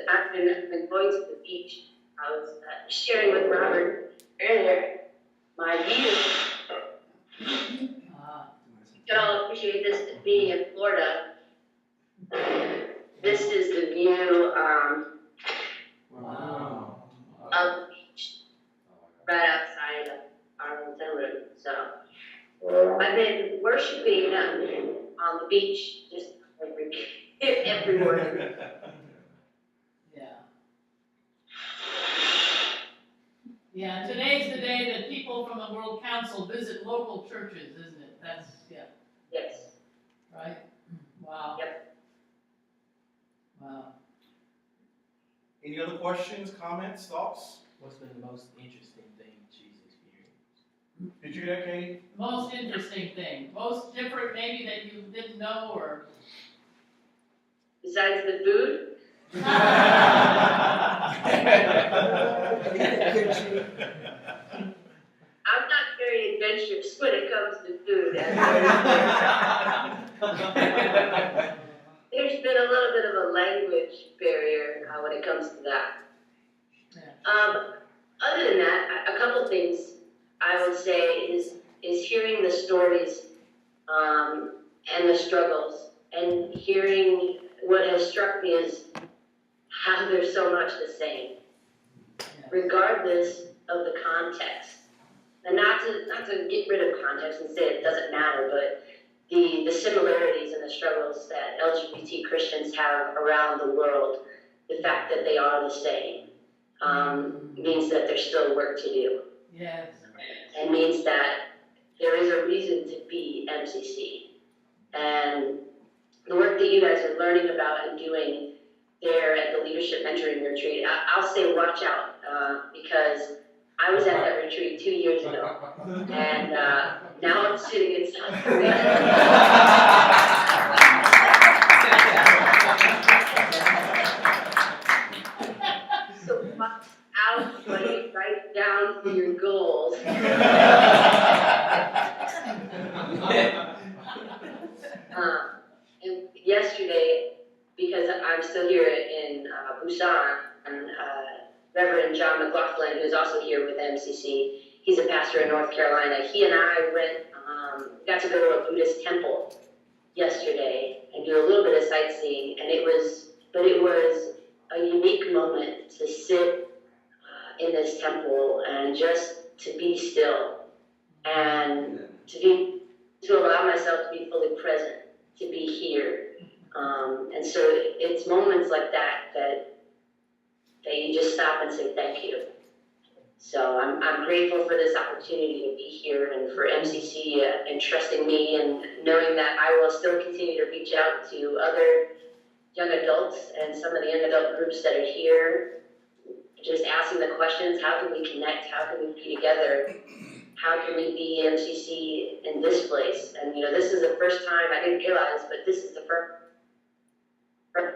I've been going to the beach. I was sharing with Robert earlier my view. You can all appreciate this being in Florida. This is the view of the beach, right outside of our hotel room. So I've been worshiping on the beach just every morning. Yeah, today's the day that people from the World Council visit local churches, isn't it? That's, yeah. Yes. Right? Wow. Yep. Wow. Any other questions, comments, thoughts? What's been the most interesting thing she's experienced? Did you hear that, Kate? Most interesting thing, most different maybe that you didn't know, or? Besides the food? I'm not very adventurous when it comes to food. There's been a little bit of a language barrier when it comes to that. Other than that, a couple things I would say is hearing the stories and the struggles, and hearing what has struck me is how there's so much the same, regardless of the context. And not to get rid of context and say it doesn't matter, but the similarities and the struggles that LGBT Christians have around the world, the fact that they are the same, means that there's still work to do. Yes. And means that there is a reason to be MCC. And the work that you guys are learning about and doing there at the Leadership Mentoring Retreat, I'll say watch out, because I was at that retreat 2 years ago, and now I'm sitting in South Korea. So watch out when you write down for your goals. And yesterday, because I'm still here in Busan, and Reverend John McLaughlin, who's also here with MCC, he's a pastor in North Carolina. He and I got to go to a Buddhist temple yesterday and do a little bit of sightseeing, and it was a unique moment to sit in this temple and just to be still and to allow myself to be fully present, to be here. And so it's moments like that you just stop and say thank you. So I'm grateful for this opportunity to be here and for MCC entrusting me and knowing that I will still continue to reach out to other young adults and some of the young adult groups that are here, just asking the questions, how can we connect, how can we be together, how can we be MCC in this place? And this is the first time, I didn't realize, but this is the first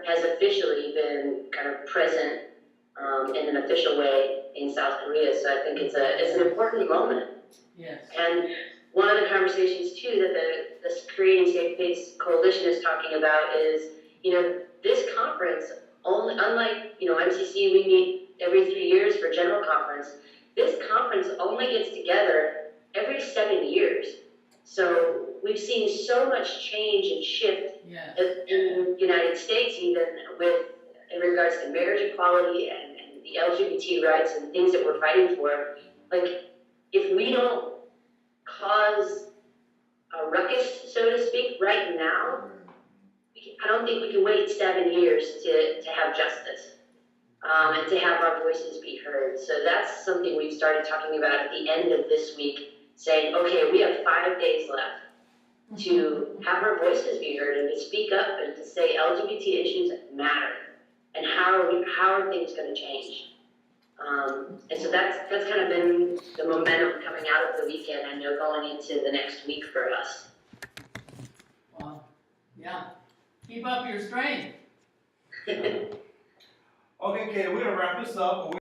has officially been kind of present in an official way in South Korea. So I think it's an important moment. Yes. And one of the conversations too that the Creating Safe Space Coalition is talking about is, this conference, unlike MCC, we meet every 3 years for general conference. This conference only gets together every 7 years. So we've seen so much change and shift in the United States, even in regards to marriage equality and the LGBT rights and things that we're fighting for. Like, if we don't cause a ruckus, so to speak, right now, I don't think we can wait 7 years to have justice and to have our voices be heard. So that's something we've started talking about at the end of this week, saying, okay, we have 5 days left to have our voices be heard and to speak up and to say LGBT issues matter, and how are things going to change. And so that's kind of been the momentum coming out of the weekend, I know, going into the next week for us. Wow. Yeah. Keep up your strength. Okay, Kate, we're going to wrap this up.